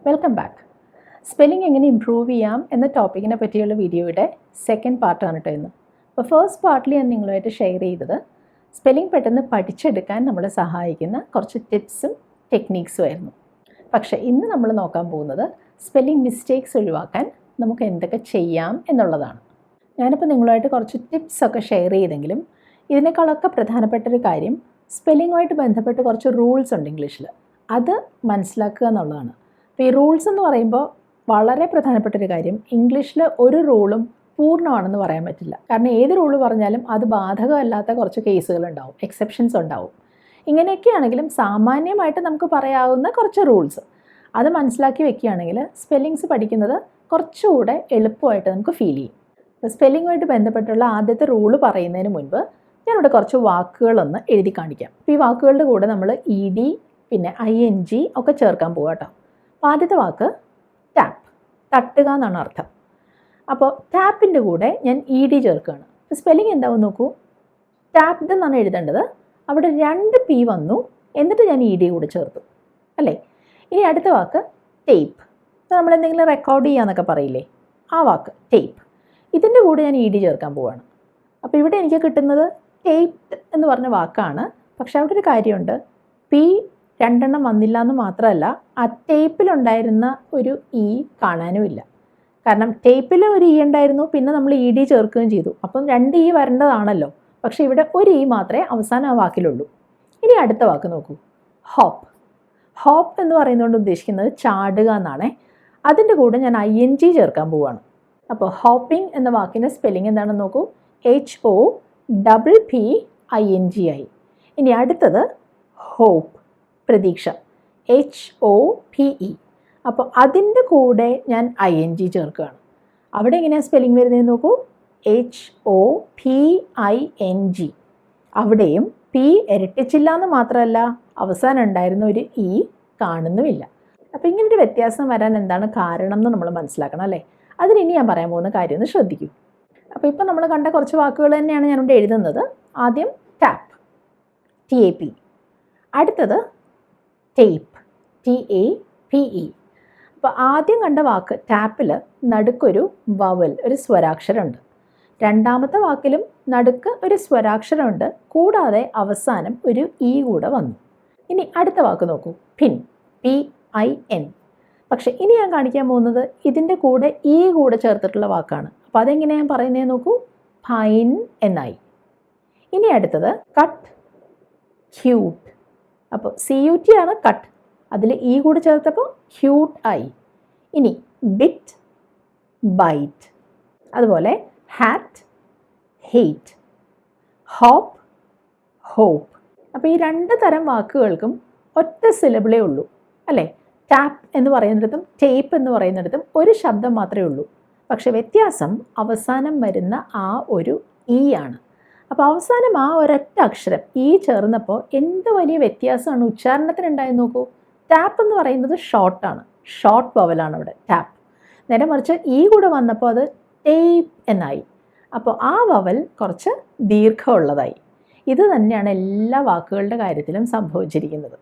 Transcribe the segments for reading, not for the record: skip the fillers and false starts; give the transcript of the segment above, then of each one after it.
Welcome back. Spelling എങ്ങനെ improve ചെയ്യാം എന്ന ടോപ്പിക്കിനെ പറ്റിയുള്ള വീഡിയോയുടെ സെക്കൻഡ് പാർട്ടാണ് കേട്ടോ ഇന്ന്. അപ്പോൾ ഫസ്റ്റ് പാർട്ടിൽ ഞാൻ നിങ്ങളുമായിട്ട് ഷെയർ ചെയ്തത് സ്പെല്ലിംഗ് പെട്ടെന്ന് പഠിച്ചെടുക്കാൻ നമ്മളെ സഹായിക്കുന്ന കുറച്ച് ടിപ്സും ടെക്നീക്സും ആയിരുന്നു. പക്ഷേ ഇന്ന് നമ്മൾ നോക്കാൻ പോകുന്നത് സ്പെല്ലിംഗ് മിസ്റ്റേക്സ് ഒഴിവാക്കാൻ നമുക്ക് എന്തൊക്കെ ചെയ്യാം എന്നുള്ളതാണ്. ഞാനിപ്പോൾ നിങ്ങളുമായിട്ട് കുറച്ച് ടിപ്സൊക്കെ ഷെയർ ചെയ്തെങ്കിലും ഇതിനേക്കാളൊക്കെ പ്രധാനപ്പെട്ടൊരു കാര്യം സ്പെല്ലിങ്ങുമായിട്ട് ബന്ധപ്പെട്ട് കുറച്ച് റൂൾസ് ഉണ്ട് ഇംഗ്ലീഷിൽ. അത് മനസ്സിലാക്കുക എന്നുള്ളതാണ്. അപ്പോൾ ഈ റൂൾസ് എന്ന് പറയുമ്പോൾ വളരെ പ്രധാനപ്പെട്ടൊരു കാര്യം, ഇംഗ്ലീഷിൽ ഒരു റൂളും പൂർണ്ണമാണെന്ന് പറയാൻ പറ്റില്ല. കാരണം ഏത് റൂള് പറഞ്ഞാലും അത് ബാധകമല്ലാത്ത കുറച്ച് കേസുകളുണ്ടാവും, എക്സെപ്ഷൻസ് ഉണ്ടാവും. ഇങ്ങനെയൊക്കെയാണെങ്കിലും സാമാന്യമായിട്ട് നമുക്ക് പറയാവുന്ന കുറച്ച് റൂൾസ് അത് മനസ്സിലാക്കി വെക്കുകയാണെങ്കിൽ സ്പെല്ലിങ്സ് പഠിക്കുന്നത് കുറച്ചുകൂടെ എളുപ്പമായിട്ട് നമുക്ക് ഫീൽ ചെയ്യും. അപ്പോൾ സ്പെല്ലിങ്ങുമായിട്ട് ബന്ധപ്പെട്ടുള്ള ആദ്യത്തെ റൂള് പറയുന്നതിന് മുൻപ് ഞാനിവിടെ കുറച്ച് വാക്കുകളൊന്ന് എഴുതി കാണിക്കാം. അപ്പോൾ ഈ വാക്കുകളുടെ കൂടെ നമ്മൾ ED പിന്നെ ING ഒക്കെ ചേർക്കാൻ പോകാം കേട്ടോ. അപ്പോൾ ആദ്യത്തെ വാക്ക് ടാപ്പ്, തട്ടുക എന്നാണ് അർത്ഥം. അപ്പോൾ ടാപ്പിൻ്റെ കൂടെ ഞാൻ ED ചേർക്കുകയാണ്. അപ്പോൾ സ്പെല്ലിംഗ് എന്താവും നോക്കൂ. ടാപ്ഡ് എന്നാണ് എഴുതേണ്ടത്, അവിടെ 2 P വന്നു, എന്നിട്ട് ഞാൻ ED കൂടെ ചേർത്തു അല്ലേ. ഇനി അടുത്ത വാക്ക് ടേപ്പ്. അപ്പോൾ നമ്മളെന്തെങ്കിലും റെക്കോർഡ് ചെയ്യാന്നൊക്കെ പറയില്ലേ, ആ വാക്ക് ടേപ്പ്. ഇതിൻ്റെ കൂടെ ഞാൻ ED ചേർക്കാൻ പോവുകയാണ്. അപ്പോൾ ഇവിടെ എനിക്ക് കിട്ടുന്നത് ടേപ്ഡ് എന്ന് പറഞ്ഞ വാക്കാണ്. പക്ഷേ അവിടെ ഒരു കാര്യമുണ്ട്, P 2 വന്നില്ല എന്ന് മാത്രമല്ല, ആ ടേപ്പിലുണ്ടായിരുന്ന ഒരു E കാണാനുമില്ല. കാരണം ടേപ്പിൽ ഒരു E ഉണ്ടായിരുന്നു, പിന്നെ നമ്മൾ ED ചേർക്കുകയും ചെയ്തു. അപ്പം 2 E വരേണ്ടതാണല്ലോ. പക്ഷേ ഇവിടെ ഒരു E മാത്രമേ അവസാനം ആ വാക്കിലുള്ളൂ. ഇനി അടുത്ത വാക്ക് നോക്കൂ, ഹോപ്പ്. ഹോപ്പ് എന്ന് പറയുന്നതുകൊണ്ട് ഉദ്ദേശിക്കുന്നത് ചാടുക എന്നാണേ. അതിൻ്റെ കൂടെ ഞാൻ ING ചേർക്കാൻ പോവുകയാണ്. അപ്പോൾ ഹോപ്പിംഗ് എന്ന വാക്കിൻ്റെ സ്പെല്ലിംഗ് എന്താണെന്ന് നോക്കൂ, HOPPINGI. ഇനി അടുത്തത് ഹോപ്പ്, പ്രതീക്ഷ, HOPE. അപ്പോൾ അതിൻ്റെ കൂടെ ഞാൻ ING ചേർക്കുകയാണ്. അവിടെ എങ്ങനെയാണ് സ്പെല്ലിംഗ് വരുന്നതെന്ന് നോക്കൂ, HOPING. അവിടെയും P ഇരട്ടിച്ചില്ല എന്ന് മാത്രമല്ല, അവസാനം ഉണ്ടായിരുന്ന ഒരു E കാണുന്നുമില്ല. അപ്പോൾ ഇങ്ങനൊരു വ്യത്യാസം വരാൻ എന്താണ് കാരണം എന്ന് നമ്മൾ മനസ്സിലാക്കണം അല്ലേ. അതിനി ഞാൻ പറയാൻ പോകുന്ന കാര്യം ഒന്ന് ശ്രദ്ധിക്കൂ. അപ്പോൾ ഇപ്പോൾ നമ്മൾ കണ്ട കുറച്ച് വാക്കുകൾ തന്നെയാണ് ഞാനിവിടെ എഴുതുന്നത്. ആദ്യം ടാപ്പ്, TAP. അടുത്തത് ടേപ്പ്, TAPE. അപ്പോൾ ആദ്യം കണ്ട വാക്ക് ടാപ്പിൽ നടുക്കൊരു വവൽ, ഒരു സ്വരാക്ഷരമുണ്ട്. രണ്ടാമത്തെ വാക്കിലും നടുക്ക് ഒരു സ്വരാക്ഷരമുണ്ട്, കൂടാതെ അവസാനം ഒരു E കൂടെ വന്നു. ഇനി അടുത്ത വാക്ക് നോക്കൂ, പിൻ, PIN. പക്ഷേ ഇനി ഞാൻ കാണിക്കാൻ പോകുന്നത് ഇതിൻ്റെ കൂടെ E കൂടെ ചേർത്തിട്ടുള്ള വാക്കാണ്. അപ്പോൾ അതെങ്ങനെയാണ് ഞാൻ പറയുന്നത് നോക്കൂ, ഫൈൻ എന്നായി. ഇനി അടുത്തത് കട്ട്, ക്യൂട്ട്. അപ്പോൾ CUT ആണ് കട്ട്, അതിൽ E കൂടെ ചേർത്തപ്പോൾ ക്യൂട്ട് ആയി. ഇനി ബിറ്റ്, ബൈറ്റ്. അതുപോലെ ഹാറ്റ്, ഹെയ്റ്റ്. Hop, hope. അപ്പോൾ ഈ 2 തരം വാക്കുകൾക്കും ഒറ്റ സിലബിളേ ഉള്ളൂ അല്ലേ. ടാപ്പ് എന്ന് പറയുന്നിടത്തും ടേപ്പ് എന്ന് പറയുന്നിടത്തും ഒരു ശബ്ദം മാത്രമേ ഉള്ളൂ. പക്ഷേ വ്യത്യാസം അവസാനം വരുന്ന ആ ഒരു E ആണ്. അപ്പോൾ അവസാനം ആ ഒരൊറ്റ അക്ഷരം E ചേർന്നപ്പോൾ എന്ത് വലിയ വ്യത്യാസമാണ് ഉച്ചാരണത്തിനുണ്ടായി നോക്കൂ. ടാപ്പ് എന്ന് പറയുന്നത് ഷോർട്ടാണ്, ഷോർട്ട് വവലാണ് അവിടെ ടാപ്പ്. നേരെ മറിച്ച് E കൂടെ വന്നപ്പോൾ അത് ടേപ്പ് എന്നായി. അപ്പോൾ ആ വവൽ കുറച്ച് ദീർഘമുള്ളതായി. ഇത് തന്നെയാണ് എല്ലാ വാക്കുകളുടെ കാര്യത്തിലും സംഭവിച്ചിരിക്കുന്നത്.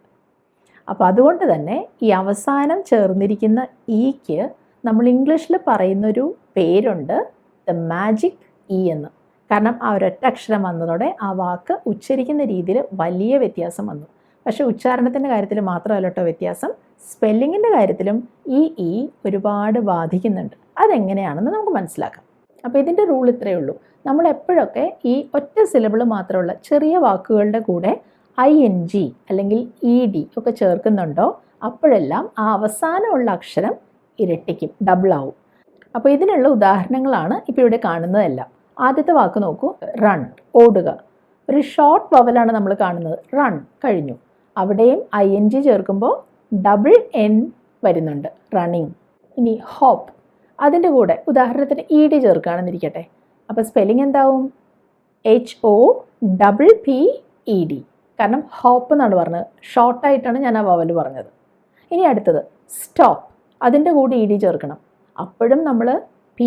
അപ്പോൾ അതുകൊണ്ട് തന്നെ ഈ അവസാനം ചേർന്നിരിക്കുന്ന Eക്ക് നമ്മൾ ഇംഗ്ലീഷിൽ പറയുന്നൊരു പേരുണ്ട്, ദ മാജിക് E എന്ന്. കാരണം ആ ഒരൊറ്റ അക്ഷരം വന്നതോടെ ആ വാക്ക് ഉച്ചരിക്കുന്ന രീതിയിൽ വലിയ വ്യത്യാസം വന്നു. പക്ഷേ ഉച്ചാരണത്തിൻ്റെ കാര്യത്തിൽ മാത്രമല്ല കേട്ടോ വ്യത്യാസം, സ്പെല്ലിങ്ങിൻ്റെ കാര്യത്തിലും ഈ E ഒരുപാട് ബാധിക്കുന്നുണ്ട്. അതെങ്ങനെയാണെന്ന് നമുക്ക് മനസ്സിലാക്കാം. അപ്പോൾ ഇതിൻ്റെ റൂൾ ഇത്രയേ ഉള്ളൂ. നമ്മൾ എപ്പോഴൊക്കെ ഈ ഒറ്റ സിലബിൾ മാത്രമുള്ള ചെറിയ വാക്കുകളുടെ കൂടെ ING അല്ലെങ്കിൽ ED ഒക്കെ ചേർക്കുന്നുണ്ടോ, അപ്പോഴെല്ലാം ആ അവസാനമുള്ള അക്ഷരം ഇരട്ടിക്കും, ഡബിളാവും. അപ്പോൾ ഇതിനുള്ള ഉദാഹരണങ്ങളാണ് ഇപ്പോൾ ഇവിടെ കാണുന്നതെല്ലാം. ആദ്യത്തെ വാക്ക് നോക്കൂ, റൺ, ഓടുക. ഒരു ഷോർട്ട് വവലാണ് നമ്മൾ കാണുന്നത്, റൺ കഴിഞ്ഞു. അവിടെയും ING ചേർക്കുമ്പോൾ ഡബിൾ N വരുന്നുണ്ട്, റണ്ണിങ്. ഇനി ഹോപ്പ്, അതിൻ്റെ കൂടെ ഉദാഹരണത്തിന് ED ചേർക്കുകയാണെന്നിരിക്കട്ടെ. അപ്പോൾ സ്പെല്ലിംഗ് എന്താവും, HOPPED. കാരണം ഹോപ്പ് എന്നാണ് പറഞ്ഞത്, ഷോർട്ടായിട്ടാണ് ഞാൻ ആ വവൽ പറഞ്ഞത്. ഇനി അടുത്തത് സ്റ്റോപ്പ്, അതിൻ്റെ കൂടെ ED ചേർക്കണം. അപ്പോഴും നമ്മൾ P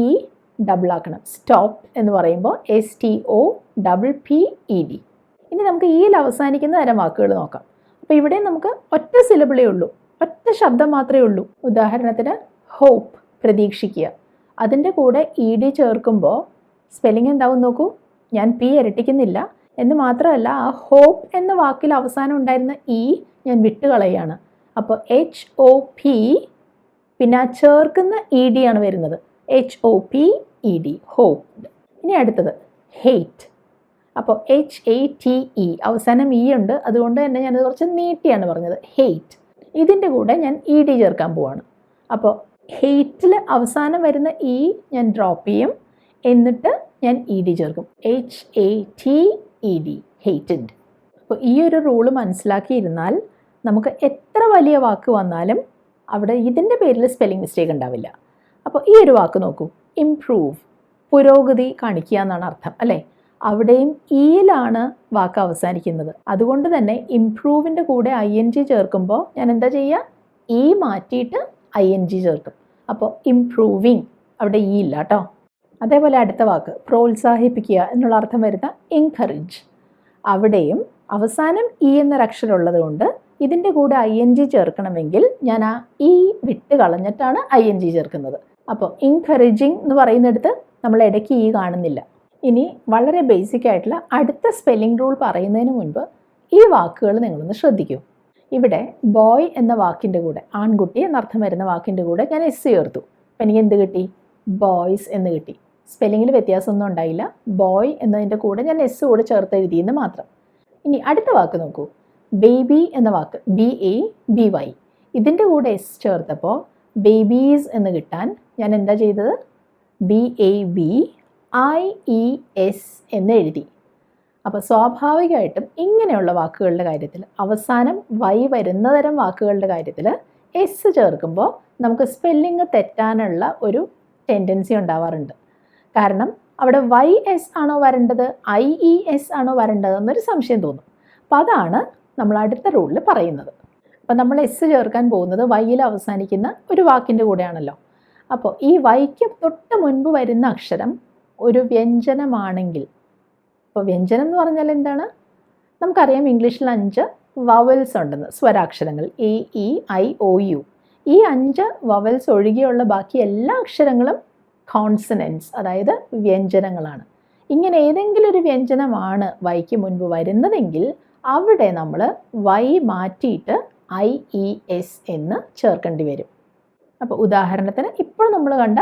ഡബിളാക്കണം, സ്റ്റോപ്പ് എന്ന് പറയുമ്പോൾ STOPPED. ഇനി നമുക്ക് ഈയിൽ അവസാനിക്കുന്ന തരം വാക്കുകൾ നോക്കാം. അപ്പോൾ ഇവിടെ നമുക്ക് ഒറ്റ സിലബിളേ ഉള്ളൂ, ഒറ്റ ശബ്ദം മാത്രമേ ഉള്ളൂ. ഉദാഹരണത്തിന് ഹോപ്പ്, പ്രതീക്ഷിക്കുക. അതിൻ്റെ കൂടെ ഇ ഡി ചേർക്കുമ്പോൾ സ്പെല്ലിംഗ് എന്താവും നോക്കൂ. ഞാൻ പി ഇരട്ടിക്കുന്നില്ല എന്ന് മാത്രമല്ല, ആ ഹോപ്പ് എന്ന വാക്കിൽ അവസാനം ഉണ്ടായിരുന്ന ഇ ഞാൻ വിട്ടുകളയാണ്. അപ്പോൾ HOP, പിന്നെ ആ ചേർക്കുന്ന ഇ ഡി ആണ് വരുന്നത്. HOPED, hope. ഇനി അടുത്തത് ഹെയ്റ്റ്. അപ്പോൾ HATE, അവസാനം ഇ ഉണ്ട്, അതുകൊണ്ട് തന്നെ ഞാനത് കുറച്ച് നീട്ടിയാണ് പറഞ്ഞത്. ഹെയ്റ്റ്. ഇതിൻ്റെ കൂടെ ഞാൻ ഇ ഡി ചേർക്കാൻ പോവാണ്. അപ്പോൾ ഹെയ്റ്റിൽ അവസാനം വരുന്ന ഇ ഞാൻ ഡ്രോപ്പ് ചെയ്യും, എന്നിട്ട് ഞാൻ ഇ ഡി ചേർക്കും. HATED, ഹെയ്റ്റഡ്. അപ്പോൾ ഈ ഒരു റൂള് മനസ്സിലാക്കിയിരുന്നാൽ നമുക്ക് എത്ര വലിയ വാക്ക് വന്നാലും അവിടെ ഇതിൻ്റെ പേരിൽ സ്പെല്ലിംഗ് മിസ്റ്റേക്ക് ഉണ്ടാവില്ല. അപ്പോൾ ഈ ഒരു വാക്ക് നോക്കൂ, ഇംപ്രൂവ്, പുരോഗതി കാണിക്കുക എന്നാണ് അർത്ഥം അല്ലേ. അവിടെയും ഇയിലാണ് വാക്ക് അവസാനിക്കുന്നത്. അതുകൊണ്ട് തന്നെ ഇംപ്രൂവിൻ്റെ കൂടെ ING ചേർക്കുമ്പോൾ ഞാൻ എന്താ ചെയ്യുക, ഇ മാറ്റിയിട്ട് ING ചേർക്കും. അപ്പോൾ ഇംപ്രൂവിങ്, അവിടെ ഇ ഇല്ല കേട്ടോ. അതേപോലെ അടുത്ത വാക്ക് പ്രോത്സാഹിപ്പിക്കുക എന്നുള്ള അർത്ഥം വരുന്ന എൻകറേജ്. അവിടെയും അവസാനം ഇ എന്നൊരക്ഷരം ഉള്ളത് കൊണ്ട് ഇതിൻ്റെ കൂടെ ING ചേർക്കണമെങ്കിൽ ഞാൻ ആ ഇ വിട്ട് കളഞ്ഞിട്ടാണ് ING ചേർക്കുന്നത്. അപ്പോൾ എൻകറേജിങ് എന്ന് പറയുന്നിടത്ത് നമ്മൾ ഇടയ്ക്ക് ഇ കാണുന്നില്ല. ഇനി വളരെ ബേസിക് ആയിട്ടുള്ള അടുത്ത സ്പെല്ലിംഗ് റൂൾ പറയുന്നതിന് മുൻപ് ഈ വാക്കുകൾ നിങ്ങളൊന്ന് ശ്രദ്ധിക്കൂ. ഇവിടെ ബോയ് എന്ന വാക്കിൻ്റെ കൂടെ, ആൺകുട്ടി എന്നർത്ഥം വരുന്ന വാക്കിൻ്റെ കൂടെ ഞാൻ എസ് ചേർത്തു. അപ്പം എനിക്ക് എന്ത് കിട്ടി, ബോയ്സ് എന്ന് കിട്ടി. സ്പെല്ലിങ്ങിൽ വ്യത്യാസമൊന്നും ഉണ്ടായില്ല. ബോയ് എന്നതിൻ്റെ കൂടെ ഞാൻ എസ് കൂടെ ചേർത്ത് എഴുതിയെന്ന് മാത്രം. ഇനി അടുത്ത വാക്ക് നോക്കൂ, ബേബി എന്ന വാക്ക്, BABY. ഇതിൻ്റെ കൂടെ എസ് ചേർത്തപ്പോൾ ബേബീസ് എന്ന് കിട്ടാൻ ഞാൻ എന്താ ചെയ്തത്, BABIES എന്ന് എഴുതി. അപ്പോൾ സ്വാഭാവികമായിട്ടും ഇങ്ങനെയുള്ള വാക്കുകളുടെ കാര്യത്തിൽ, അവസാനം വൈ വരുന്ന തരം വാക്കുകളുടെ കാര്യത്തിൽ എസ് ചേർക്കുമ്പോൾ നമുക്ക് സ്പെല്ലിങ് തെറ്റാനുള്ള ഒരു ടെൻഡൻസി ഉണ്ടാവാറുണ്ട്. കാരണം അവിടെ YS ആണോ വരേണ്ടത്, IES ആണോ വരേണ്ടത് എന്നൊരു സംശയം തോന്നും. അപ്പോൾ അതാണ് നമ്മൾ അടുത്ത റൂളിൽ പറയുന്നത്. അപ്പോൾ നമ്മൾ എസ് ചേർക്കാൻ പോകുന്നത് വൈയിൽ അവസാനിക്കുന്ന ഒരു വാക്കിൻ്റെ കൂടെയാണല്ലോ. അപ്പോൾ ഈ വൈക്ക് തൊട്ട് മുൻപ് വരുന്ന അക്ഷരം ഒരു വ്യഞ്ജനമാണെങ്കിൽ, അപ്പോൾ വ്യഞ്ജനം എന്ന് പറഞ്ഞാൽ എന്താണ്, നമുക്കറിയാം ഇംഗ്ലീഷിൽ 5 വവൽസ് ഉണ്ടെന്ന്, സ്വരാക്ഷരങ്ങൾ AEIOU. ഈ 5 വവൽസ് ഒഴികെയുള്ള ബാക്കി എല്ലാ അക്ഷരങ്ങളും കോൺസണൻസ്, അതായത് വ്യഞ്ജനങ്ങളാണ്. ഇങ്ങനെ ഏതെങ്കിലും ഒരു വ്യഞ്ജനമാണ് വൈക്ക് മുൻപ് വരുന്നതെങ്കിൽ അവിടെ നമ്മൾ വൈ മാറ്റിയിട്ട് IES എന്ന് ചേർക്കേണ്ടി വരും. അപ്പോൾ ഉദാഹരണത്തിന് ഇപ്പോൾ നമ്മൾ കണ്ട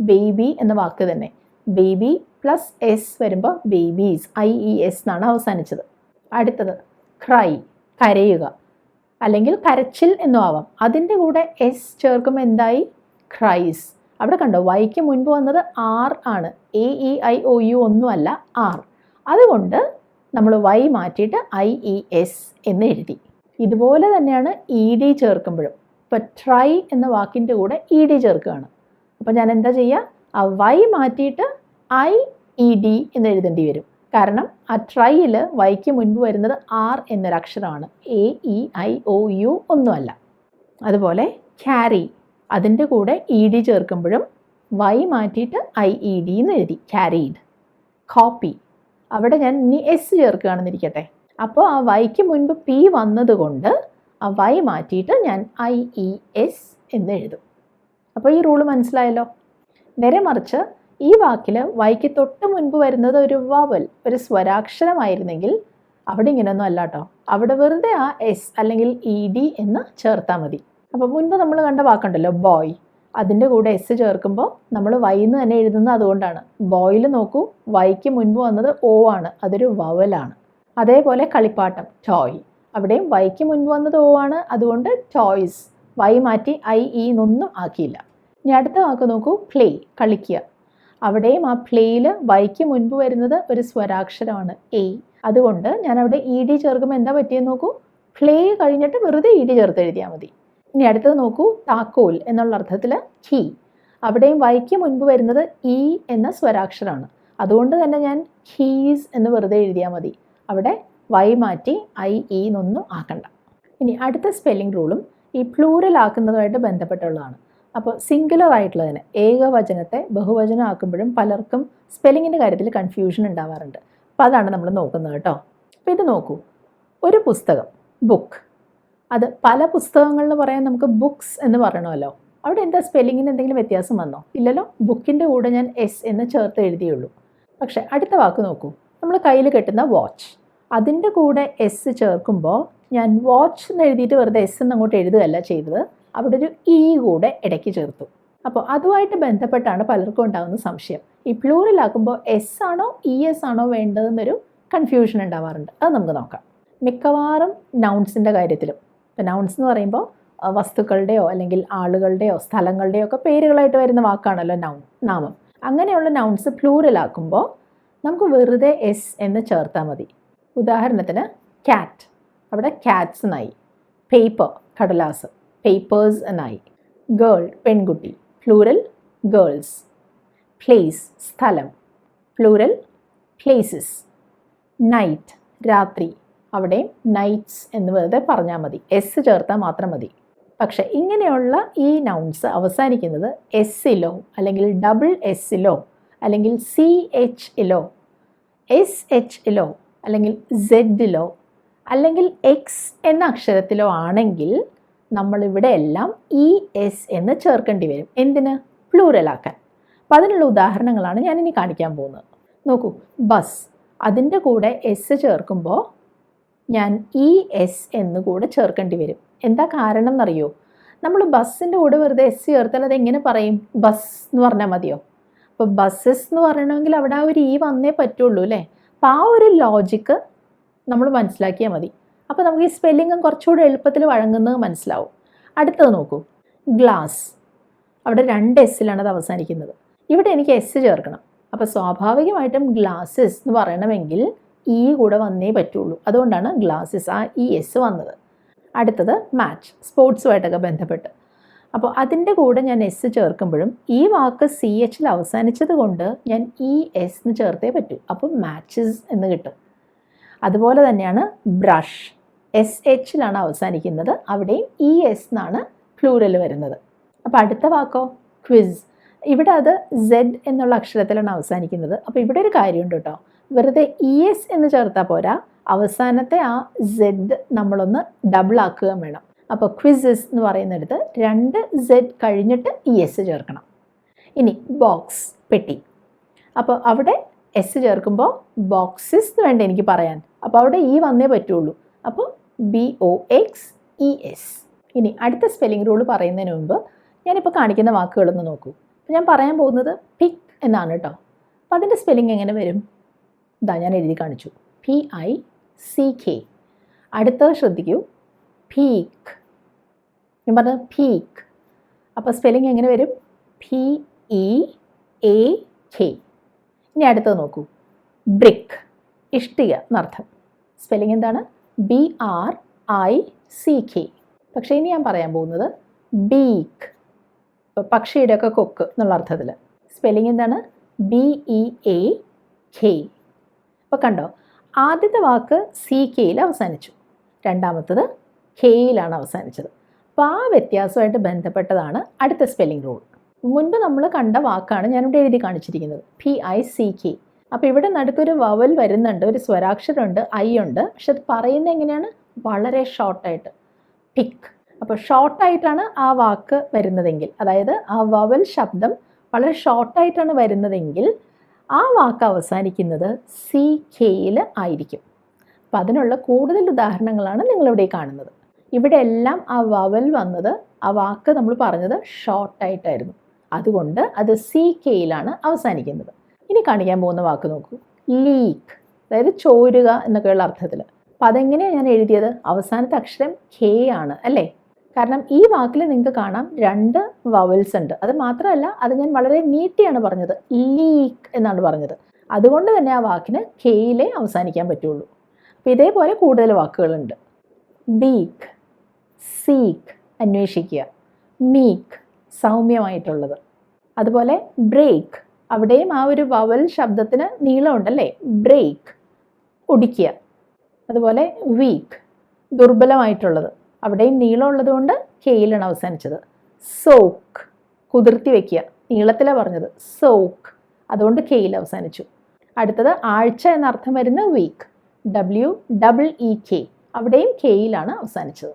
ബേബി എന്ന വാക്ക് തന്നെ, ബേബി പ്ലസ് എസ് വരുമ്പോൾ ബേബീസ്, IES എന്നാണ് അവസാനിച്ചത്. അടുത്തത് ക്രൈ, കരയുക, അല്ലെങ്കിൽ കരച്ചിൽ എന്നും ആവാം. അതിൻ്റെ കൂടെ എസ് ചേർക്കുമ്പോൾ എന്തായി, ക്രൈസ്. അവിടെ കണ്ടോ, വൈക്ക് മുൻപ് വന്നത് R ആണ്, AEIOU ഒന്നുമല്ല, R. അതുകൊണ്ട് നമ്മൾ വൈ മാറ്റിയിട്ട് IES എന്ന് എഴുതി. ഇതുപോലെ തന്നെയാണ് ED ചേർക്കുമ്പോഴും. ഇപ്പോൾ ട്രൈ എന്ന വാക്കിൻ്റെ കൂടെ ED ചേർക്കുകയാണ്. അപ്പോൾ ഞാൻ എന്താ ചെയ്യുക, ആ വൈ മാറ്റിയിട്ട് IED എന്ന് എഴുതേണ്ടി വരും. കാരണം ആ ട്രൈയിൽ വൈക്ക് മുൻപ് വരുന്നത് R എന്നൊരക്ഷരമാണ്, AEIOU ഒന്നുമല്ല. അതുപോലെ ക്യാരി, അതിൻ്റെ കൂടെ ED ചേർക്കുമ്പോഴും വൈ മാറ്റിയിട്ട് IED എന്ന് എഴുതി, ക്യാരീഡ്. കോപ്പി, അവിടെ ഞാൻ ഇനി എസ് ചേർക്കുകയാണെന്നിരിക്കട്ടെ. അപ്പോൾ ആ വൈക്ക് മുൻപ് P വന്നതുകൊണ്ട് ആ വൈ മാറ്റിയിട്ട് ഞാൻ IES എന്ന് എഴുതും. അപ്പോൾ ഈ റൂള് മനസ്സിലായല്ലോ. നേരെ മറിച്ച് ഈ വാക്കിൽ വൈക്ക് തൊട്ട് മുൻപ് വരുന്നത് ഒരു വവൽ, ഒരു സ്വരാക്ഷരമായിരുന്നെങ്കിൽ അവിടെ ഇങ്ങനെയൊന്നും അല്ല കേട്ടോ. അവിടെ വെറുതെ ആ എസ് അല്ലെങ്കിൽ ED എന്ന് ചേർത്താൽ മതി. അപ്പോൾ മുൻപ് നമ്മൾ കണ്ട വാക്കുണ്ടല്ലോ ബോയ്, അതിൻ്റെ കൂടെ എസ് ചേർക്കുമ്പോൾ നമ്മൾ വൈന്ന് തന്നെ എഴുതുന്നത് അതുകൊണ്ടാണ്. ബോയിൽ നോക്കൂ, വൈക്ക് മുൻപ് വന്നത് O ആണ്, അതൊരു വവലാണ്. അതേപോലെ കളിപ്പാട്ടം ടോയ്, അവിടെയും വൈക്ക് മുൻപ് വന്നത് O ആണ്, അതുകൊണ്ട് ടോയ്സ്. വൈ മാറ്റി IE എന്നൊന്നും ആക്കിയില്ല. ഇനി അടുത്ത വാക്ക് നോക്കൂ, പ്ലേ, കളിക്കുക. അവിടെയും ആ പ്ലേയിൽ വൈക്ക് മുൻപ് വരുന്നത് ഒരു സ്വരാക്ഷരമാണ് A. അതുകൊണ്ട് ഞാൻ അവിടെ ED ചേർക്കുമ്പോൾ എന്താ പറ്റിയെന്ന് നോക്കൂ, പ്ലേ കഴിഞ്ഞിട്ട് വെറുതെ ED ചേർത്ത് എഴുതിയാൽ മതി. ഇനി അടുത്തത് നോക്കൂ, താക്കോൽ എന്നുള്ള അർത്ഥത്തിൽ കീ. അവിടെയും വൈക്ക് മുൻപ് വരുന്നത് E എന്ന സ്വരാക്ഷരമാണ്. അതുകൊണ്ട് തന്നെ ഞാൻ കീസ് എന്ന് വെറുതെ എഴുതിയാൽ മതി. അവിടെ വൈ മാറ്റി IE എന്നൊന്നും ആക്കണ്ട. ഇനി അടുത്ത സ്പെല്ലിംഗ് റൂളും ഈ പ്ലൂറൽ ആക്കുന്നതുമായിട്ട് ബന്ധപ്പെട്ടുള്ളതാണ്. അപ്പോൾ സിംഗുലർ ആയിട്ടുള്ളതിന്, ഏകവചനത്തെ ബഹുവചനം ആക്കുമ്പോഴും പലർക്കും സ്പെല്ലിങ്ങിൻ്റെ കാര്യത്തിൽ കൺഫ്യൂഷൻ ഉണ്ടാവാറുണ്ട്. അപ്പോൾ അതാണ് നമ്മൾ നോക്കുന്നത് കേട്ടോ. അപ്പോൾ ഇത് നോക്കൂ, ഒരു പുസ്തകം, ബുക്ക്. അത് പല പുസ്തകങ്ങളിൽ പറയാൻ നമുക്ക് ബുക്സ് എന്ന് പറയണമല്ലോ. അവിടെ എന്താ സ്പെല്ലിങ്ങിന് എന്തെങ്കിലും വ്യത്യാസം വന്നോ? ഇല്ലല്ലോ. ബുക്കിൻ്റെ കൂടെ ഞാൻ എസ് എന്ന് ചേർത്ത് എഴുതിയുള്ളൂ. പക്ഷേ അടുത്ത വാക്ക് നോക്കൂ. നമ്മൾ കയ്യിൽ കെട്ടുന്ന വാച്ച്, അതിൻ്റെ കൂടെ എസ് ചേർക്കുമ്പോൾ ഞാൻ വാച്ച് എന്ന് എഴുതിയിട്ട് വെറുതെ എസ് എന്ന് അങ്ങോട്ട് എഴുതുകയല്ല ചെയ്തത്, അവിടെ ഒരു ഇ കൂടെ ഇടയ്ക്ക് ചേർത്തു. അപ്പോൾ അതുമായിട്ട് ബന്ധപ്പെട്ടാണ് പലർക്കും ഉണ്ടാകുന്ന സംശയം. ഈ പ്ലൂറലാക്കുമ്പോൾ എസ് ആണോ ഇ എസ് ആണോ വേണ്ടതെന്നൊരു കൺഫ്യൂഷൻ ഉണ്ടാവാറുണ്ട്. അത് നമുക്ക് നോക്കാം. മിക്കവാറും നൗൺസിൻ്റെ കാര്യത്തിലും, ഇപ്പോൾ നൗൺസ് എന്ന് പറയുമ്പോൾ വസ്തുക്കളുടെയോ അല്ലെങ്കിൽ ആളുകളുടെയോ സ്ഥലങ്ങളുടെയോ ഒക്കെ പേരുകളായിട്ട് വരുന്ന വാക്കാണല്ലോ നാമം. അങ്ങനെയുള്ള നൗൺസ് പ്ലൂറലാക്കുമ്പോൾ നമുക്ക് വെറുതെ എസ് എന്ന് ചേർത്താൽ മതി. ഉദാഹരണത്തിന് ക്യാറ്റ്, അവിടെ ക്യാറ്റ്സ് എന്നായി. പേപ്പർ, കടലാസ്, പേപ്പേഴ്സ് എന്നായി. ഗേൾ, പെൺകുട്ടി, പ്ലൂറൽ ഗേൾസ്. പ്ലേസ്, സ്ഥലം, പ്ലൂറൽ പ്ലേസസ്. നൈറ്റ്, രാത്രി, അവിടെ നൈറ്റ്സ് എന്ന് വെറുതെ പറഞ്ഞാൽ മതി, എസ് ചേർത്താൽ മാത്രം മതി. പക്ഷെ ഇങ്ങനെയുള്ള ഈ നൗൺസ് അവസാനിക്കുന്നത് എസ്സിലോ അല്ലെങ്കിൽ ഡബിൾ എസ്സിലോ അല്ലെങ്കിൽ സി എച്ചിലോ എസ് എച്ചിലോ അല്ലെങ്കിൽ സെഡിലോ അല്ലെങ്കിൽ എക്സ് എന്ന അക്ഷരത്തിലോ ആണെങ്കിൽ നമ്മളിവിടെ എല്ലാം ഇ എസ് എന്ന് ചേർക്കേണ്ടി വരും. എന്തിന്? പ്ലൂറലാക്കാൻ. അപ്പം അതിനുള്ള ഉദാഹരണങ്ങളാണ് ഞാനിനി കാണിക്കാൻ പോകുന്നത്. നോക്കൂ, ബസ്, അതിൻ്റെ കൂടെ എസ് ചേർക്കുമ്പോൾ ഞാൻ ഇ എസ് എന്ന് കൂടെ ചേർക്കേണ്ടി വരും. എന്താ കാരണം എന്നറിയോ? നമ്മൾ ബസ്സിൻ്റെ കൂടെ വെറുതെ എസ് ചേർത്താൽ അതെങ്ങനെ പറയും? ബസ് എന്ന് പറഞ്ഞാൽ മതിയോ? അപ്പോൾ ബസ്സസ് എന്ന് പറയണമെങ്കിൽ അവിടെ ആ ഒരു ഇ വന്നേ പറ്റുള്ളൂ അല്ലേ? അപ്പോൾ ആ ഒരു ലോജിക്ക് നമ്മൾ മനസ്സിലാക്കിയാൽ മതി. അപ്പോൾ നമുക്ക് ഈ സ്പെല്ലിങ്ങും കുറച്ചുകൂടി എളുപ്പത്തിൽ വഴങ്ങുന്നത് മനസ്സിലാവും. അടുത്തത് നോക്കൂ, ഗ്ലാസ്, അവിടെ 2 എസ്സിലാണ് അത് അവസാനിക്കുന്നത്. ഇവിടെ എനിക്ക് എസ് ചേർക്കണം. അപ്പോൾ സ്വാഭാവികമായിട്ടും ഗ്ലാസസ് എന്ന് പറയണമെങ്കിൽ ഇ കൂടെ വന്നേ പറ്റുള്ളൂ. അതുകൊണ്ടാണ് ഗ്ലാസസ് ആ ഇ എസ് വന്നത്. അടുത്തത് മാച്ച്, സ്പോർട്സുമായിട്ടൊക്കെ ബന്ധപ്പെട്ട്. അപ്പോൾ അതിൻ്റെ കൂടെ ഞാൻ എസ് ചേർക്കുമ്പോഴും ഈ വാക്ക് സി എച്ചിൽ അവസാനിച്ചത് കൊണ്ട് ഞാൻ ഇ എസ് എന്ന് ചേർത്തേ പറ്റൂ. അപ്പോൾ മാച്ചസ് എന്ന് കിട്ടും. അതുപോലെ തന്നെയാണ് ബ്രഷ്, എസ് എച്ചിലാണ് അവസാനിക്കുന്നത്, അവിടെയും ഇ എസ് എന്നാണ് പ്ലൂറൽ വരുന്നത്. അപ്പോൾ അടുത്ത വാക്കോ ക്വിസ്, ഇവിടെ അത് സെഡ് എന്നുള്ള അക്ഷരത്തിലാണ് അവസാനിക്കുന്നത്. അപ്പോൾ ഇവിടെ ഒരു കാര്യമുണ്ട് കേട്ടോ, വെറുതെ ഇ എസ് എന്ന് ചേർത്താൽ പോരാ, അവസാനത്തെ ആ സെഡ് നമ്മളൊന്ന് ഡബിൾ ആക്കുകയും വേണം. അപ്പോൾ ക്വിസസ് എന്ന് പറയുന്നിടത്ത് 2 സെഡ് കഴിഞ്ഞിട്ട് ഇ എസ് ചേർക്കണം. ഇനി ബോക്സ്, പെട്ടി, അപ്പോൾ അവിടെ എസ് ചേർക്കുമ്പോൾ ബോക്സസ് എന്ന് വേണ്ട എനിക്ക് പറയാൻ, അപ്പോൾ അവിടെ ഇ വന്നേ പറ്റുള്ളൂ. അപ്പോൾ BOXES. ഇനി അടുത്ത സ്പെല്ലിംഗ് റൂൾ പറയുന്നതിന് മുമ്പ് ഞാനിപ്പോൾ കാണിക്കുന്ന വാക്കുകളൊന്ന് നോക്കൂ. അപ്പോൾ ഞാൻ പറയാൻ പോകുന്നത് പിക്ക് എന്നാണ് കേട്ടോ. അപ്പോൾ അതിൻ്റെ സ്പെല്ലിംഗ് എങ്ങനെ വരും? ഇതാ ഞാൻ എഴുതി കാണിച്ചു, PICK. അടുത്തത് ശ്രദ്ധിക്കൂ, പീക്ക്. ഞാൻ പറഞ്ഞത് പീക്ക്. അപ്പോൾ സ്പെല്ലിംഗ് എങ്ങനെ വരും? PEAK. ഇനി അടുത്തത് നോക്കൂ, ബ്രിക്ക്, ഇഷ്ടിക എന്നർത്ഥം. സ്പെല്ലിംഗ് എന്താണ്? BRICK. പക്ഷേ ഇനി ഞാൻ പറയാൻ പോകുന്നത് ബീക്ക്, പക്ഷിയുടെയൊക്കെ കൊക്ക് എന്നുള്ള അർത്ഥത്തിൽ. സ്പെല്ലിംഗ് എന്താണ്? BEAK. അപ്പോൾ കണ്ടോ, ആദ്യത്തെ വാക്ക് CKയിൽ അവസാനിച്ചു, രണ്ടാമത്തത് Kയിലാണ് അവസാനിച്ചത്. അപ്പോൾ ആ വ്യത്യാസമായിട്ട് ബന്ധപ്പെട്ടതാണ് അടുത്ത സ്പെല്ലിംഗ് റൂൾ. മുൻപ് നമ്മൾ കണ്ട വാക്കാണ് ഞാനിവിടെ എഴുതി കാണിച്ചിരിക്കുന്നത്, PICK. അപ്പോൾ ഇവിടെ നടുക്കൊരു വവൽ വരുന്നുണ്ട്, ഒരു സ്വരാക്ഷരമുണ്ട്, ഐ ഉണ്ട്. പക്ഷെ അത് പറയുന്നത് എങ്ങനെയാണ്? വളരെ ഷോർട്ടായിട്ട്, പിക്ക്. അപ്പോൾ ഷോർട്ടായിട്ടാണ് ആ വാക്ക് വരുന്നതെങ്കിൽ, അതായത് ആ വവൽ ശബ്ദം വളരെ ഷോർട്ടായിട്ടാണ് വരുന്നതെങ്കിൽ ആ വാക്ക് അവസാനിക്കുന്നത് CKയിൽ ആയിരിക്കും. അപ്പോൾ അതിനുള്ള കൂടുതൽ ഉദാഹരണങ്ങളാണ് നിങ്ങളിവിടെ കാണുന്നത്. ഇവിടെ എല്ലാം ആ വവൽ വന്നത്, ആ വാക്ക് നമ്മൾ പറഞ്ഞത് ഷോർട്ടായിട്ടായിരുന്നു, അതുകൊണ്ട് അത് CKയിലാണ് അവസാനിക്കുന്നത്. ഇനി കാണിക്കാൻ പോകുന്ന വാക്ക് നോക്കൂ, ലീക്ക്, അതായത് ചോരുക എന്നൊക്കെയുള്ള അർത്ഥത്തിൽ. അപ്പോൾ അതെങ്ങനെയാണ് ഞാൻ എഴുതിയത്? അവസാനത്തെ അക്ഷരം K ആണ് അല്ലേ? കാരണം ഈ വാക്കിൽ നിങ്ങൾക്ക് കാണാം 2 വവൽസ് ഉണ്ട്. അത് മാത്രമല്ല, അത് ഞാൻ വളരെ നീട്ടിയാണ് പറഞ്ഞത്, ലീക്ക് എന്നാണ് പറഞ്ഞത്. അതുകൊണ്ട് തന്നെ ആ വാക്കിന് Kയിലേ അവസാനിക്കാൻ പറ്റുള്ളൂ. അപ്പോൾ ഇതേപോലെ കൂടുതൽ വാക്കുകളുണ്ട്. ബീക്ക്, സീക്ക്, അന്വേഷിക്കുക. മീക്ക്, സൗമ്യമായിട്ടുള്ളത്. അതുപോലെ ബ്രേക്ക്, അവിടെയും ആ ഒരു വവൽ ശബ്ദത്തിന് നീളമുണ്ടല്ലേ, ബ്രേക്ക്, ഒടിക്കുക. അതുപോലെ വീക്ക്, ദുർബലമായിട്ടുള്ളത്, അവിടെയും നീളമുള്ളത് കൊണ്ട് Kയിലാണ് അവസാനിച്ചത്. സോക്ക്, കുതിർത്തി വയ്ക്കുക, നീളത്തിലാണ് പറഞ്ഞത്, സോക്ക്, അതുകൊണ്ട് Kയിൽ അവസാനിച്ചു. അടുത്തത് ആഴ്ച എന്നർത്ഥം വരുന്ന വീക്ക്, WEEK, അവിടെയും Kയിലാണ് അവസാനിച്ചത്.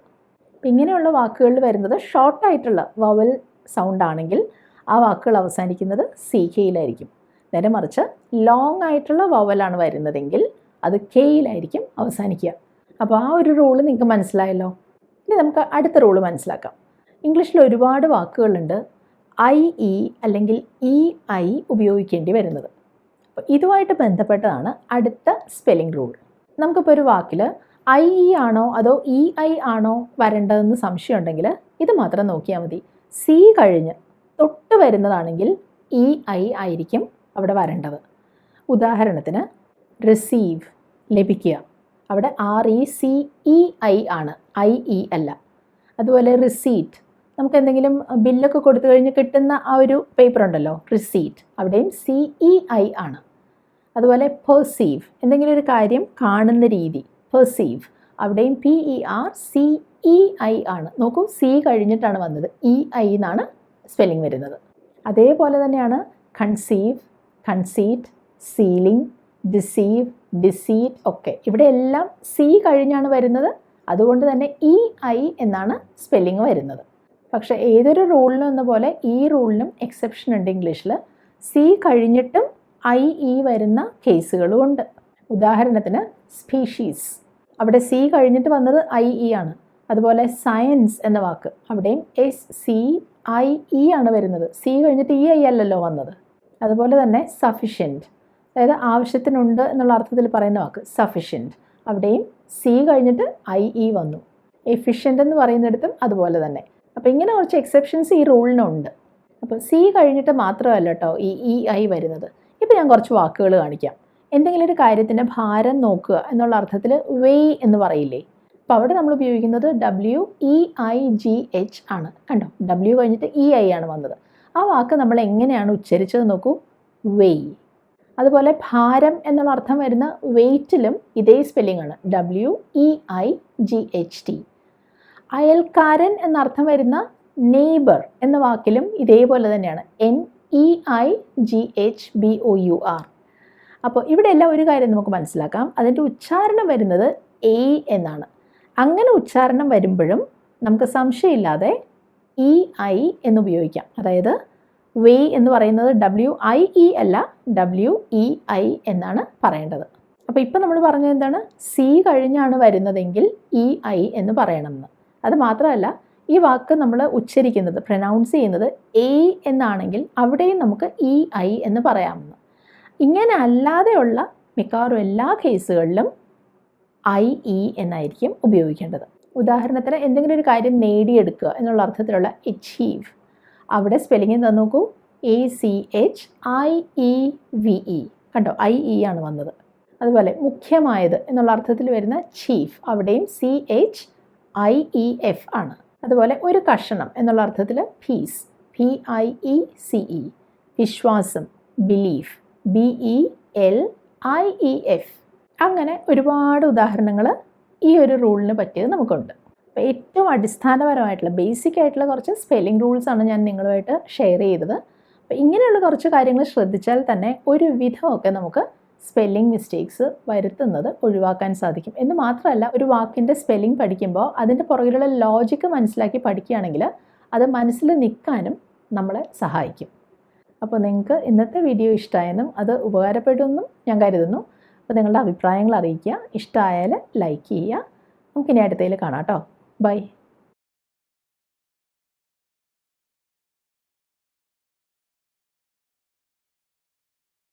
അപ്പം ഇങ്ങനെയുള്ള വാക്കുകളിൽ വരുന്നത് ഷോർട്ടായിട്ടുള്ള വവൽ സൗണ്ട് ആണെങ്കിൽ ആ വാക്കുകൾ അവസാനിക്കുന്നത് CKയിലായിരിക്കും. നേരെ മറിച്ച് ലോങ് ആയിട്ടുള്ള വവലാണ് വരുന്നതെങ്കിൽ അത് Kയിലായിരിക്കും അവസാനിക്കുക. അപ്പോൾ ആ ഒരു റൂള് നിങ്ങൾക്ക് മനസ്സിലായല്ലോ. ഇനി നമുക്ക് അടുത്ത റൂള് മനസ്സിലാക്കാം. ഇംഗ്ലീഷിൽ ഒരുപാട് വാക്കുകളുണ്ട് IE അല്ലെങ്കിൽ EI ഉപയോഗിക്കേണ്ടി വരുന്നത്. അപ്പോൾ ഇതുമായിട്ട് ബന്ധപ്പെട്ടതാണ് അടുത്ത സ്പെല്ലിംഗ് റൂൾ. നമുക്കിപ്പോൾ ഒരു വാക്കിൽ IE ആണോ അതോ EI ആണോ വരേണ്ടതെന്ന് സംശയം ഉണ്ടെങ്കിൽ ഇത് മാത്രം നോക്കിയാൽ മതി. C കഴിഞ്ഞ് തൊട്ട് വരുന്നതാണെങ്കിൽ EI ആയിരിക്കും അവിടെ വരേണ്ടത്. ഉദാഹരണത്തിന് റിസീവ്, ലഭിക്കുക, അവിടെ RECEI ആണ്, IE അല്ല. അതുപോലെ റിസീറ്റ്, നമുക്ക് എന്തെങ്കിലും ബില്ലൊക്കെ കൊടുത്തു കഴിഞ്ഞ് കിട്ടുന്ന ആ ഒരു പേപ്പർ ഉണ്ടല്ലോ, റിസീറ്റ്, അവിടെയും CEI ആണ്. അതുപോലെ പെർസീവ്, എന്തെങ്കിലും ഒരു കാര്യം കാണുന്ന രീതി, പെർസീവ്, അവിടെയും PERCEI ആണ്. നോക്കൂ, C കഴിഞ്ഞിട്ടാണ് വന്നത്, EI എന്നാണ് സ്പെല്ലിംഗ് വരുന്നത്. അതേപോലെ തന്നെയാണ് conceive, conceit, ceiling, deceive, deceit ഒക്കെ. ഇവിടെ എല്ലാം C കഴിഞ്ഞാണ് വരുന്നത്. അതുകൊണ്ട് തന്നെ EI എന്നാണ് സ്പെല്ലിംഗ് വരുന്നത്. പക്ഷേ ഏതൊരു റൂളിനും എന്ന പോലെ ഈ റൂളിനും എക്സെപ്ഷൻ ഉണ്ട്. ഇംഗ്ലീഷിൽ C കഴിഞ്ഞിട്ടും IE വരുന്ന കേസുകളും ഉണ്ട്. ഉദാഹരണത്തിന് സ്പീഷീസ്, അവിടെ C കഴിഞ്ഞിട്ട് വന്നത് IE ആണ്. അതുപോലെ സയൻസ് എന്ന വാക്ക്, അവിടെയും SCIE ആണ് വരുന്നത്. C കഴിഞ്ഞിട്ട് EI അല്ലല്ലോ വന്നത്. അതുപോലെ തന്നെ സഫിഷ്യൻറ്റ്, അതായത് ആവശ്യത്തിനുണ്ട് എന്നുള്ള അർത്ഥത്തിൽ പറയുന്ന വാക്ക് സഫിഷ്യൻറ്റ്, അവിടെയും C കഴിഞ്ഞിട്ട് IE വന്നു. എഫിഷ്യൻ്റ് എന്ന് പറയുന്നിടത്തും അതുപോലെ തന്നെ. അപ്പോൾ ഇങ്ങനെ കുറച്ച് എക്സെപ്ഷൻസ് ഈ റൂളിനുണ്ട്. അപ്പോൾ C കഴിഞ്ഞിട്ട് മാത്രമല്ല കേട്ടോ ഈ EI വരുന്നത്. ഇപ്പോൾ ഞാൻ കുറച്ച് വാക്കുകൾ കാണിക്കാം. എന്തെങ്കിലും ഒരു കാര്യത്തിൻ്റെ ഭാരം നോക്കുക എന്നുള്ള അർത്ഥത്തിൽ വെയ് എന്ന് പറയില്ലേ, അപ്പോൾ അവിടെ നമ്മൾ ഉപയോഗിക്കുന്നത് WEIGH ആണ്. കണ്ടോ, W കഴിഞ്ഞിട്ട് EI ആണ് വന്നത്. ആ വാക്ക് നമ്മൾ എങ്ങനെയാണ് ഉച്ചരിച്ചത് നോക്കൂ, വെയ്. അതുപോലെ ഭാരം എന്നുള്ള അർത്ഥം വരുന്ന വെയ്റ്റിലും ഇതേ സ്പെല്ലിംഗ് ആണ്, WEIGHT. അയൽക്കാരൻ എന്നർത്ഥം വരുന്ന നെയ്ബർ എന്ന വാക്കിലും ഇതേപോലെ തന്നെയാണ്, NEIGHBOUR. അപ്പോൾ ഇവിടെ എല്ലാം ഒരു കാര്യം നമുക്ക് മനസ്സിലാക്കാം, അതിൻ്റെ ഉച്ചാരണം വരുന്നത് A എന്നാണ്. അങ്ങനെ ഉച്ചാരണം വരുമ്പോഴും നമുക്ക് സംശയമില്ലാതെ EI എന്ന് ഉപയോഗിക്കാം. അതായത് വെയ് എന്ന് പറയുന്നത് WIE അല്ല, WEI എന്നാണ് പറയേണ്ടത്. അപ്പോൾ ഇപ്പം നമ്മൾ പറഞ്ഞത് എന്താണ്, C കഴിഞ്ഞാണ് വരുന്നതെങ്കിൽ EI എന്ന് പറയണമെന്ന്. അത് മാത്രമല്ല, ഈ വാക്ക് നമ്മൾ ഉച്ചരിക്കുന്നത്, പ്രൊനൗൺസ് ചെയ്യുന്നത് A എന്നാണെങ്കിൽ അവിടെയും നമുക്ക് EI എന്ന് പറയാമെന്ന്. ഇങ്ങനെ അല്ലാതെയുള്ള മിക്കവാറും എല്ലാ കേസുകളിലും IE എന്നായിരിക്കും ഉപയോഗിക്കേണ്ടത്. ഉദാഹരണത്തിന് എന്തെങ്കിലും ഒരു കാര്യം നേടിയെടുക്കുക എന്നുള്ള അർത്ഥത്തിലുള്ള അച്ചീവ്, അവിടെ സ്പെല്ലിംഗ് എന്താ നോക്കൂ, ACHIEVE. കണ്ടോ, IE ആണ് വന്നത്. അതുപോലെ മുഖ്യമായത് എന്നുള്ള അർത്ഥത്തിൽ വരുന്ന ചീഫ്, അവിടെയും CHIEF ആണ്. അതുപോലെ ഒരു കഷണം എന്നുള്ള അർത്ഥത്തിൽ പീസ്, PIECE. വിശ്വാസം, ബിലീഫ്, BELIEF. അങ്ങനെ ഒരുപാട് ഉദാഹരണങ്ങൾ ഈ ഒരു റൂളിന് പറ്റിയത് നമുക്കുണ്ട്. അപ്പോൾ ഏറ്റവും അടിസ്ഥാനപരമായിട്ടുള്ള ബേസിക് ആയിട്ടുള്ള കുറച്ച് സ്പെല്ലിംഗ് റൂൾസാണ് ഞാൻ നിങ്ങളുമായിട്ട് ഷെയർ ചെയ്തത്. അപ്പോൾ ഇങ്ങനെയുള്ള കുറച്ച് കാര്യങ്ങൾ ശ്രദ്ധിച്ചാൽ തന്നെ ഒരു വിധമൊക്കെ നമുക്ക് സ്പെല്ലിംഗ് മിസ്റ്റേക്സ് വരുത്തുന്നത് ഒഴിവാക്കാൻ സാധിക്കും. എന്ന് മാത്രമല്ല, ഒരു വാക്കിൻ്റെ സ്പെല്ലിംഗ് പഠിക്കുമ്പോൾ അതിൻ്റെ പുറകിലുള്ള ലോജിക്ക് മനസ്സിലാക്കി പഠിക്കുകയാണെങ്കിൽ അത് മനസ്സിൽ നിൽക്കാനും നമ്മളെ സഹായിക്കും. അപ്പോൾ നിങ്ങൾക്ക് ഇന്നത്തെ വീഡിയോ ഇഷ്ടമായെന്നും അത് ഉപകാരപ്പെടുമെന്നും ഞാൻ കരുതുന്നു. അപ്പോൾ നിങ്ങളുടെ അഭിപ്രായങ്ങൾ അറിയിക്കുക. ഇഷ്ടമായാൽ ലൈക്ക് ചെയ്യുക. നമുക്കിനി അടുത്തതിൽ കാണാം കേട്ടോ. ബൈ.